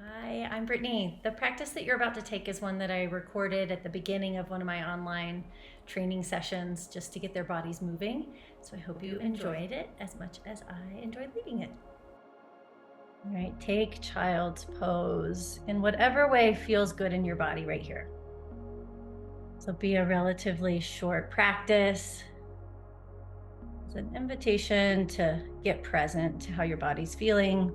Hi, I'm Brittany. The practice that you're about to take is one that I recorded at the beginning of one of my online training sessions just to get their bodies moving. So I hope you enjoyed it as much as I enjoyed leading it. All right, take child's pose in whatever way feels good in your body right here. So be a relatively short practice. It's an invitation to get present to how your body's feeling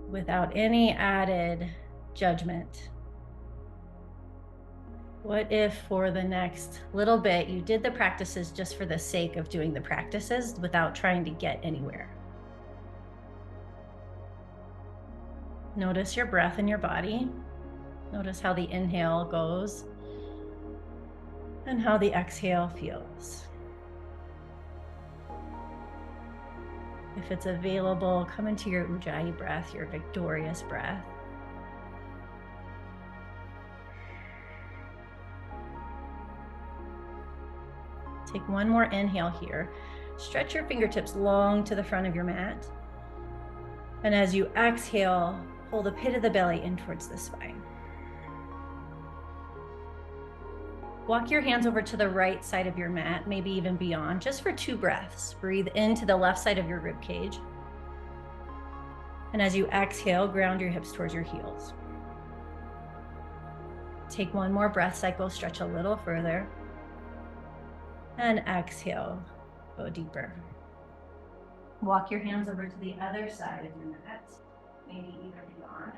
without any added judgment. What if for the next little bit you did the practices just for the sake of doing the practices without trying to get anywhere? Notice your breath in your body. Notice how the inhale goes and how the exhale feels. If it's available, come into your Ujjayi breath, your victorious breath. Take one more inhale here. Stretch your fingertips long to the front of your mat. And as you exhale, pull the pit of the belly in towards the spine. Walk your hands over to the right side of your mat, maybe even beyond, just for 2 breaths. Breathe into the left side of your rib cage. And as you exhale, ground your hips towards your heels. Take one more breath cycle, stretch a little further. And exhale, go deeper. Walk your hands over to the other side of your mat, maybe even beyond.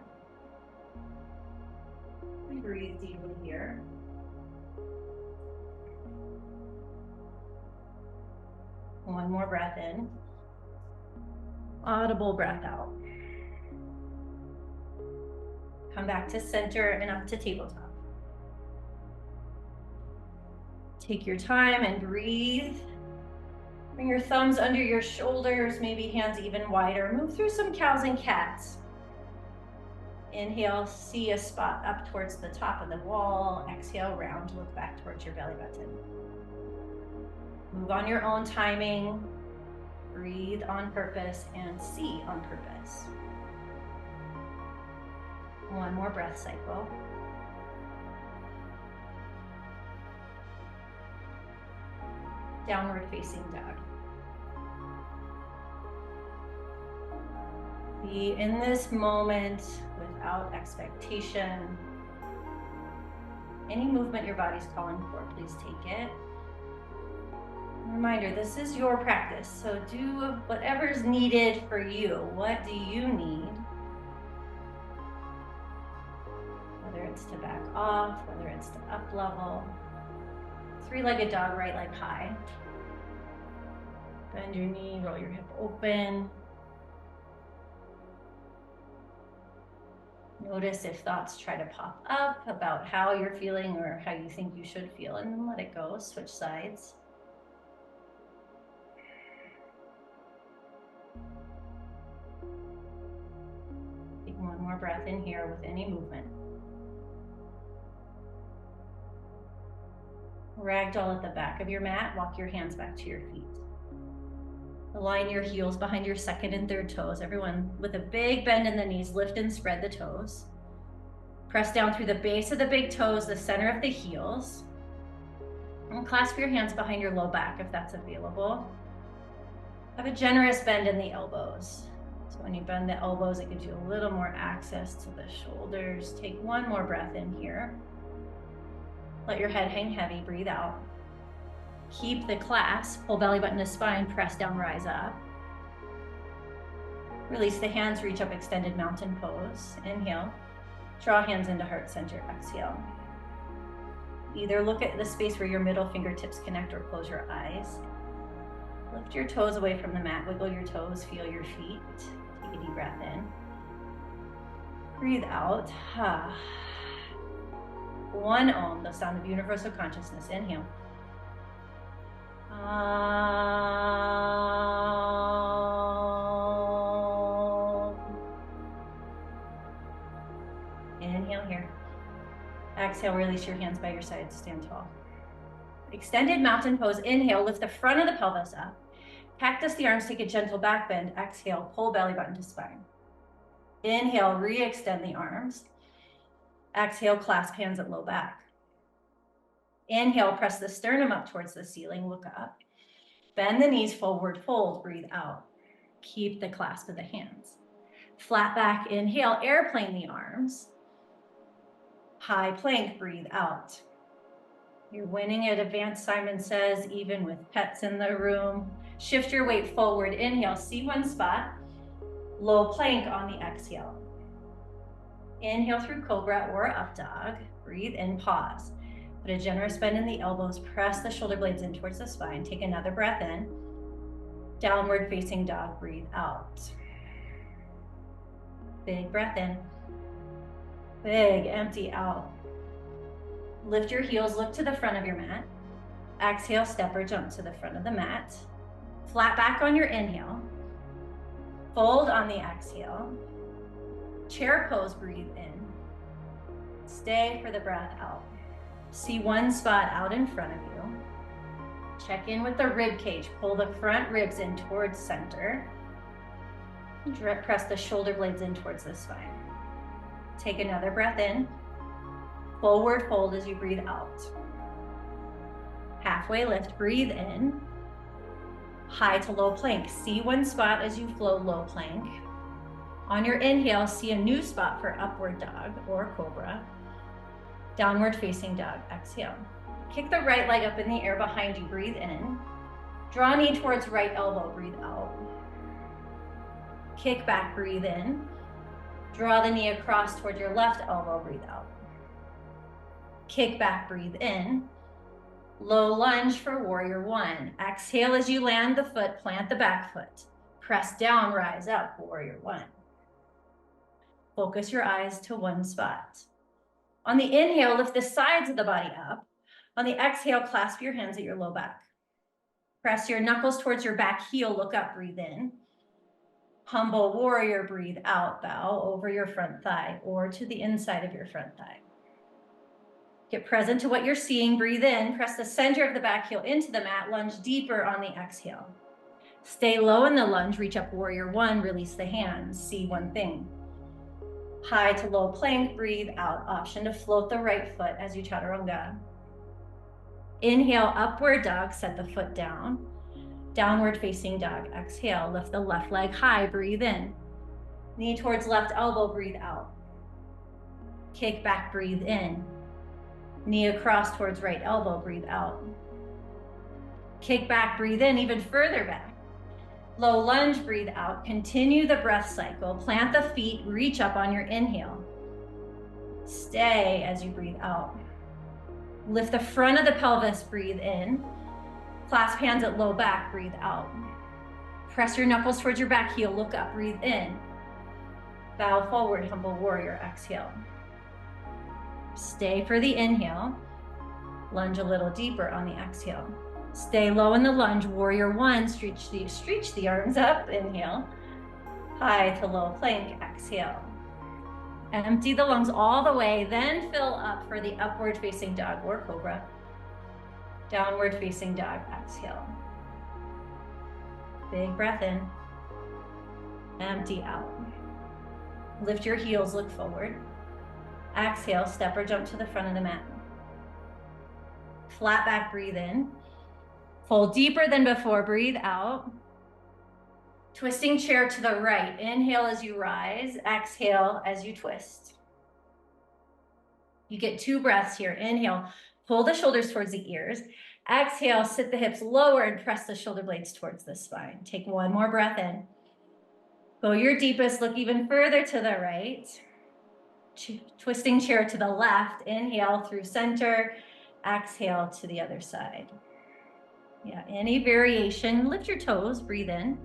And breathe deeply here. One more breath in. Audible breath out. Come back to center and up to tabletop. Take your time and breathe. Bring your thumbs under your shoulders, maybe hands even wider. Move through some cows and cats. Inhale, see a spot up towards the top of the wall. Exhale, round, look back towards your belly button. Move on your own timing. Breathe on purpose and see on purpose. One more breath cycle. Downward facing dog. Be in this moment without expectation. Any movement your body's calling for, please take it. Reminder, this is your practice, so do whatever's needed for you. What do you need? Whether it's to back off, whether it's to up level. 3-legged dog, right leg high. Bend your knee, roll your hip open. Notice if thoughts try to pop up about how you're feeling or how you think you should feel, and then let it go, switch sides. Take one more breath in here with any movement. Ragdoll at the back of your mat, walk your hands back to your feet. Align your heels behind your second and third toes. Everyone with a big bend in the knees, lift and spread the toes. Press down through the base of the big toes, the center of the heels. And clasp your hands behind your low back if that's available. Have a generous bend in the elbows. So when you bend the elbows, it gives you a little more access to the shoulders. Take one more breath in here. Let your head hang heavy, breathe out. Keep the clasp, pull belly button to spine, press down, rise up. Release the hands, reach up, extended mountain pose. Inhale, draw hands into heart center, exhale. Either look at the space where your middle fingertips connect or close your eyes. Lift your toes away from the mat, wiggle your toes, feel your feet. Take a deep breath in. Breathe out. One Om, the sound of universal consciousness. Inhale. Inhale here. Exhale, release your hands by your sides, stand tall. Extended mountain pose. Inhale, lift the front of the pelvis up. Cactus the arms, take a gentle back bend. Exhale, pull belly button to spine. Inhale, re-extend the arms. Exhale, clasp hands at low back. Inhale, press the sternum up towards the ceiling, look up. Bend the knees forward, fold, breathe out. Keep the clasp of the hands. Flat back, inhale, airplane the arms. High plank, breathe out. You're winning it, Advanced Simon says, even with pets in the room. Shift your weight forward, inhale, C1 spot. Low plank on the exhale. Inhale through cobra or up dog. Breathe in, pause. Put a generous bend in the elbows, press the shoulder blades in towards the spine. Take another breath in. Downward facing dog, breathe out. Big breath in. Big, empty out. Lift your heels, look to the front of your mat. Exhale, step or jump to the front of the mat. Flat back on your inhale. Fold on the exhale. Chair pose, breathe in. Stay for the breath out. See one spot out in front of you. Check in with the rib cage. Pull the front ribs in towards center. Press the shoulder blades in towards the spine. Take another breath in. Forward fold as you breathe out. Halfway lift, breathe in. High to low plank. See one spot as you flow low plank. On your inhale, see a new spot for upward dog or cobra. Downward facing dog, exhale. Kick the right leg up in the air behind you, breathe in. Draw knee towards right elbow, breathe out. Kick back, breathe in. Draw the knee across towards your left elbow, breathe out. Kick back, breathe in. Low lunge for warrior one. Exhale as you land the foot, plant the back foot. Press down, rise up, warrior one. Focus your eyes to one spot. On the inhale, lift the sides of the body up. On the exhale, clasp your hands at your low back. Press your knuckles towards your back heel, look up, breathe in. Humble warrior, breathe out, bow over your front thigh or to the inside of your front thigh. Get present to what you're seeing, breathe in, press the center of the back heel into the mat, lunge deeper on the exhale. Stay low in the lunge, reach up warrior one, release the hands, see one thing. High to low plank, breathe out, option to float the right foot as you chaturanga. Inhale, upward dog, set the foot down. Downward facing dog, exhale, lift the left leg high, breathe in. Knee towards left elbow, breathe out. Kick back, breathe in. Knee across towards right elbow, breathe out. Kick back, breathe in, even further back. Low lunge, breathe out. Continue the breath cycle. Plant the feet, reach up on your inhale. Stay as you breathe out. Lift the front of the pelvis, breathe in. Clasp hands at low back, breathe out. Press your knuckles towards your back heel, look up, breathe in. Bow forward, humble warrior, exhale. Stay for the inhale. Lunge a little deeper on the exhale. Stay low in the lunge, warrior one, stretch the arms up, inhale. High to low plank, exhale. Empty the lungs all the way, then fill up for the upward facing dog or cobra. Downward facing dog, exhale. Big breath in. Empty out. Lift your heels, look forward. Exhale, step or jump to the front of the mat. Flat back, breathe in. Fold deeper than before, breathe out. Twisting chair to the right. Inhale as you rise, exhale as you twist. You get 2 breaths here. Inhale, pull the shoulders towards the ears. Exhale, sit the hips lower and press the shoulder blades towards the spine. Take 1 more breath in. Go your deepest, look even further to the right. Twisting chair to the left. Inhale through center. Exhale to the other side. Yeah, any variation, lift your toes, breathe in.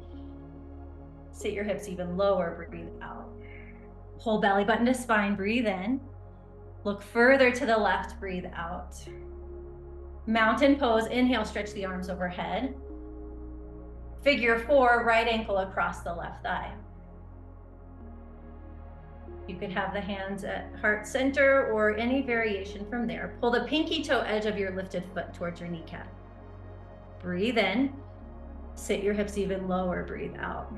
Sit your hips even lower, breathe out. Pull belly button to spine, breathe in. Look further to the left, breathe out. Mountain pose, inhale, stretch the arms overhead. Figure 4, right ankle across the left thigh. You could have the hands at heart center or any variation from there. Pull the pinky toe edge of your lifted foot towards your kneecap. Breathe in, sit your hips even lower, breathe out.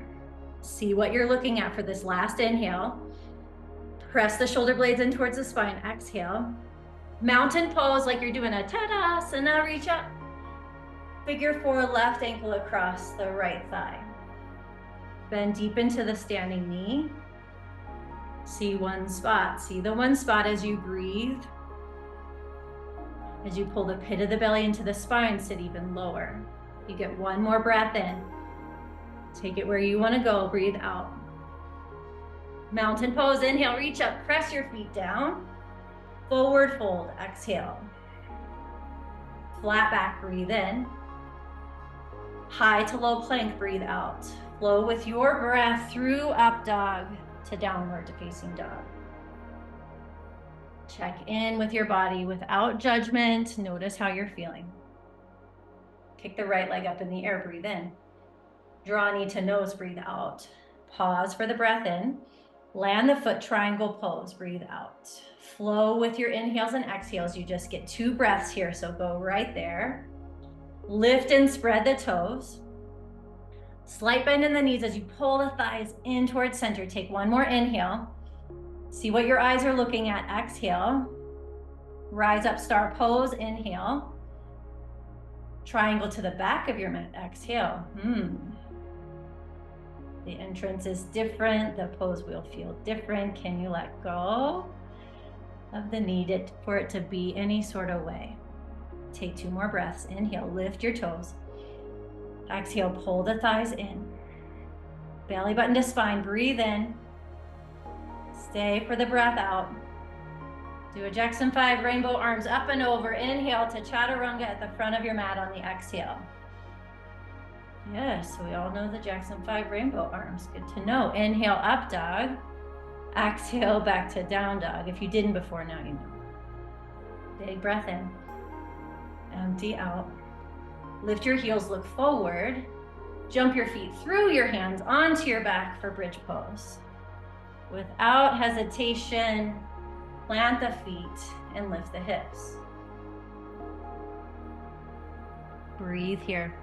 See what you're looking at for this last inhale. Press the shoulder blades in towards the spine. Exhale. Mountain pose like you're doing a Tadasana. Reach up. Figure 4, left ankle across the right thigh. Bend deep into the standing knee. See one spot. See the one spot as you breathe. As you pull the pit of the belly into the spine, sit even lower. You get one more breath in. Take it where you want to go. Breathe out. Mountain pose. Inhale, reach up. Press your feet down. Forward fold. Exhale. Flat back. Breathe in. High to low plank. Breathe out. Flow with your breath through up dog to downward to facing dog. Check in with your body without judgment. Notice how you're feeling. Kick the right leg up in the air. Breathe in. Draw knee to nose. Breathe out. Pause for the breath in. Land the foot triangle pose. Breathe out. Flow with your inhales and exhales. You just get 2 breaths here, so go right there. Lift and spread the toes. Slight bend in the knees as you pull the thighs in towards center. Take one more inhale. See what your eyes are looking at. Exhale. Rise up, star pose. Inhale. Triangle to the back of your mat. Exhale. The entrance is different. The pose will feel different. Can you let go of the need for it to be any sort of way? Take 2 more breaths. Inhale, lift your toes. Exhale, pull the thighs in. Belly button to spine. Breathe in. Stay for the breath out. Do a Jackson 5 rainbow arms up and over. Inhale to chaturanga at the front of your mat on the exhale. Yes, we all know the Jackson 5 rainbow arms. Good to know. Inhale, up dog. Exhale, back to down dog. If you didn't before, now you know. Big breath in. Empty out. Lift your heels, look forward. Jump your feet through your hands onto your back for bridge pose. Without hesitation, plant the feet and lift the hips. Breathe here.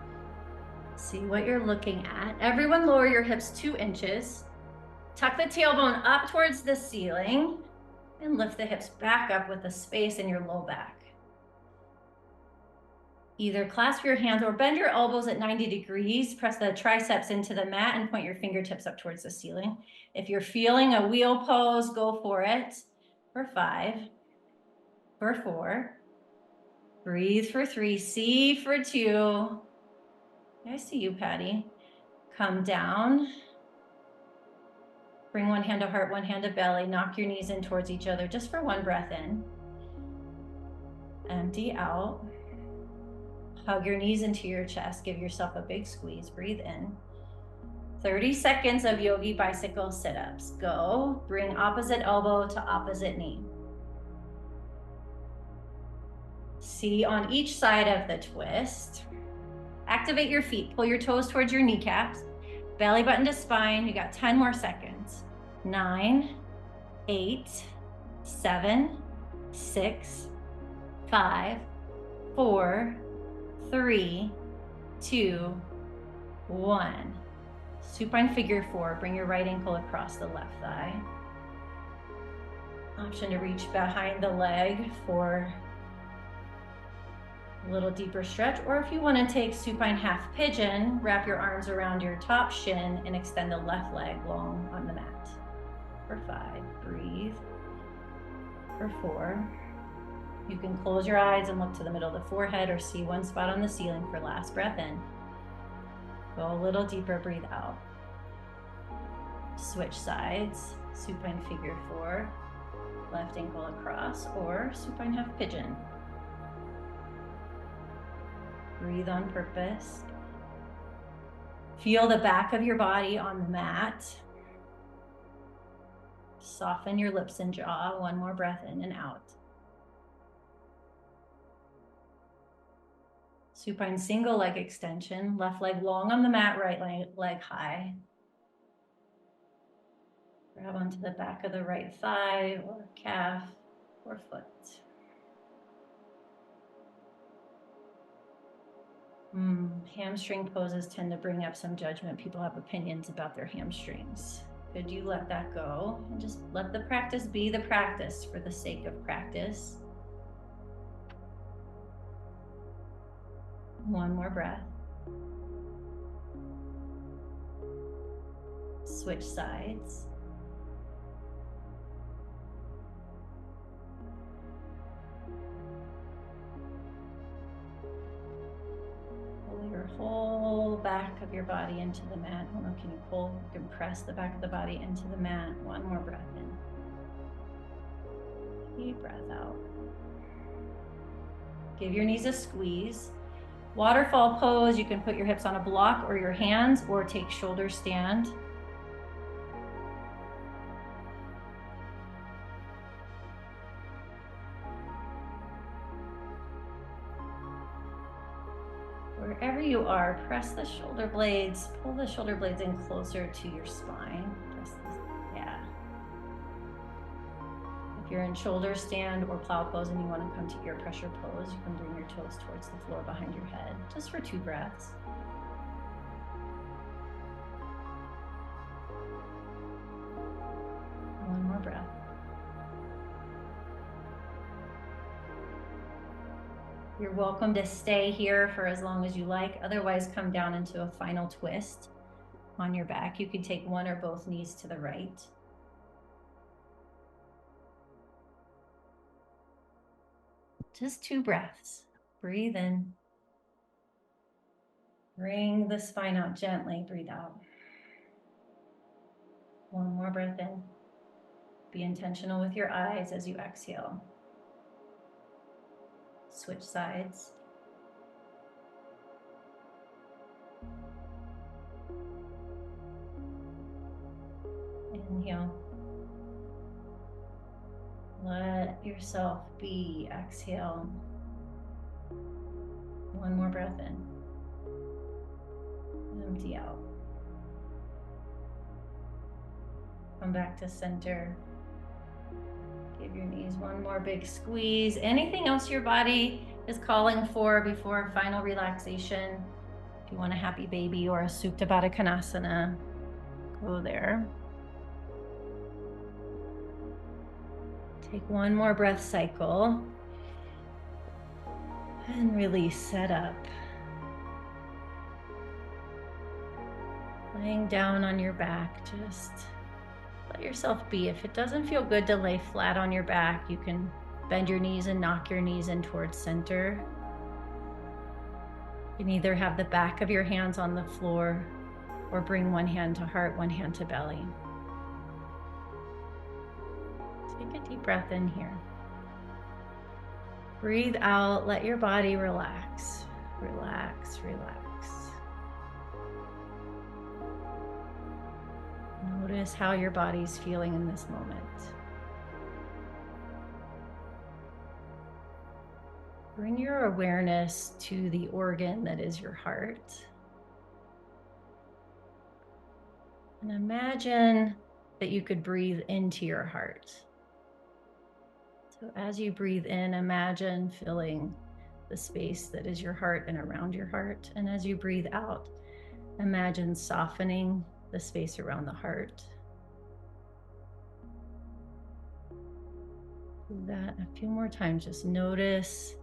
See what you're looking at. Everyone lower your hips 2 inches. Tuck the tailbone up towards the ceiling and lift the hips back up with a space in your low back. Either clasp your hands or bend your elbows at 90 degrees. Press the triceps into the mat and point your fingertips up towards the ceiling. If you're feeling a wheel pose, go for it. For 5, for 4, breathe for 3, C for 2. I see you, Patty. Come down. Bring one hand to heart, one hand to belly. Knock your knees in towards each other just for 1 breath in. Empty out. Hug your knees into your chest. Give yourself a big squeeze. Breathe in. 30 seconds of yogi bicycle sit-ups. Go. Bring opposite elbow to opposite knee. See on each side of the twist. Activate your feet. Pull your toes towards your kneecaps. Belly button to spine. You got 10 more seconds. 9, 8, 7, 6, 5, 4, 3, 2, 1. Supine figure 4. Bring your right ankle across the left thigh. Option to reach behind the leg for a little deeper stretch, or if you want to take supine half pigeon, wrap your arms around your top shin and extend the left leg long on the mat. For 5, breathe. For 4, you can close your eyes and look to the middle of the forehead or see one spot on the ceiling for last breath in. Go a little deeper, breathe out. Switch sides, supine figure 4, left ankle across, or supine half pigeon. Breathe on purpose. Feel the back of your body on the mat. Soften your lips and jaw. 1 more breath in and out. Supine single leg extension. Left leg long on the mat, right leg high. Grab onto the back of the right thigh or calf or foot. Hamstring poses tend to bring up some judgment. People have opinions about their hamstrings. Could you let that go and just let the practice be the practice for the sake of practice? One more breath. Switch sides. Pull your whole back of your body into the mat. I don't know, can you pull, you can press the back of the body into the mat. One more breath in. Deep breath out. Give your knees a squeeze. Waterfall pose, you can put your hips on a block or your hands, or take shoulder stand. Wherever you are, press the shoulder blades, pull the shoulder blades in closer to your spine. Yeah. If you're in shoulder stand or plow pose and you want to come to ear pressure pose, you can bring your toes towards the floor behind your head, just for 2 breaths. One more breath. You're welcome to stay here for as long as you like. Otherwise, come down into a final twist on your back. You can take one or both knees to the right. Just 2 breaths. Breathe in. Bring the spine out gently. Breathe out. One more breath in. Be intentional with your eyes as you exhale. Switch sides. Inhale. Let yourself be. Exhale. One more breath in. Empty out. Come back to center. Give your knees one more big squeeze. Anything else your body is calling for before final relaxation? If you want a happy baby or a Supta Baddha Konasana, go there. Take one more breath cycle. And release, set up. Laying down on your back, just let yourself be. If it doesn't feel good to lay flat on your back, you can bend your knees and knock your knees in towards center. You can either have the back of your hands on the floor or bring one hand to heart, one hand to belly. Take a deep breath in here. Breathe out, let your body relax. Relax, relax. Notice how your body's feeling in this moment. Bring your awareness to the organ that is your heart. And imagine that you could breathe into your heart. So as you breathe in, imagine filling the space that is your heart and around your heart. And as you breathe out, imagine softening the space around the heart. Do that a few more times. Just notice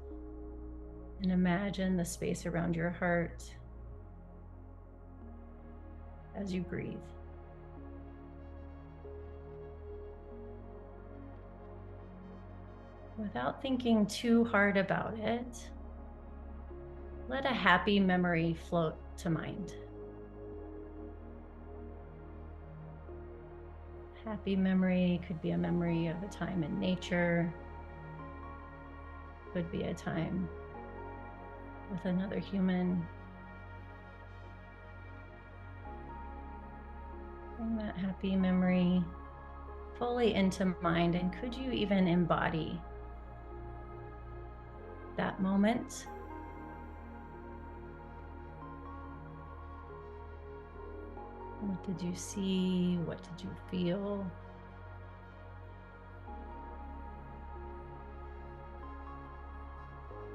and imagine the space around your heart as you breathe. Without thinking too hard about it, let a happy memory float to mind. Happy memory could be a memory of a time in nature, could be a time with another human. Bring that happy memory fully into mind, and could you even embody that moment? What did you see? What did you feel?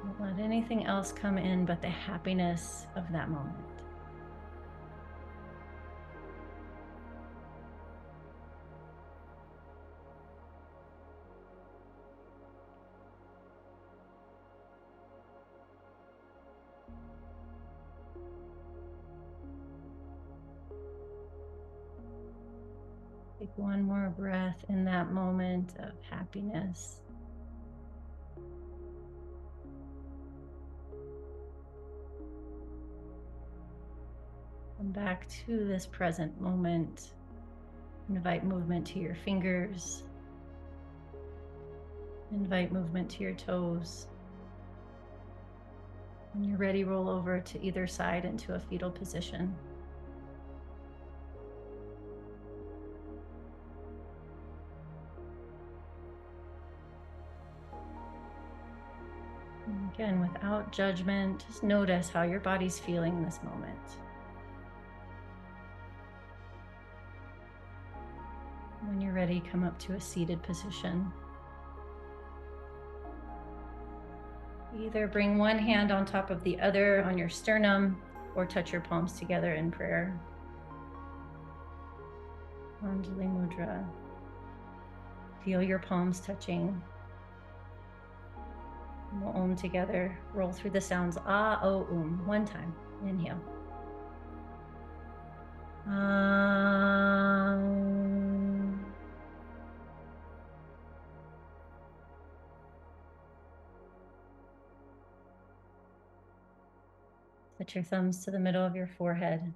Don't let anything else come in but the happiness of that moment. Take one more breath in that moment of happiness. Come back to this present moment. Invite movement to your fingers. Invite movement to your toes. When you're ready, roll over to either side into a fetal position. And again, without judgment, just notice how your body's feeling in this moment. When you're ready, come up to a seated position. Either bring one hand on top of the other on your sternum or touch your palms together in prayer. Anjali Mudra. Feel your palms touching. We'll Om together. Roll through the sounds Ah, O, one time. Inhale. Put your thumbs to the middle of your forehead.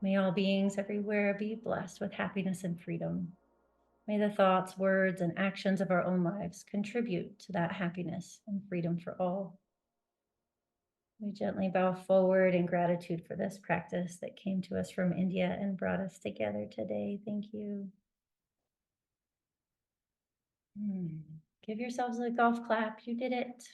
May all beings everywhere be blessed with happiness and freedom. May the thoughts, words, and actions of our own lives contribute to that happiness and freedom for all. We gently bow forward in gratitude for this practice that came to us from India and brought us together today. Thank you. Give yourselves a golf clap. You did it.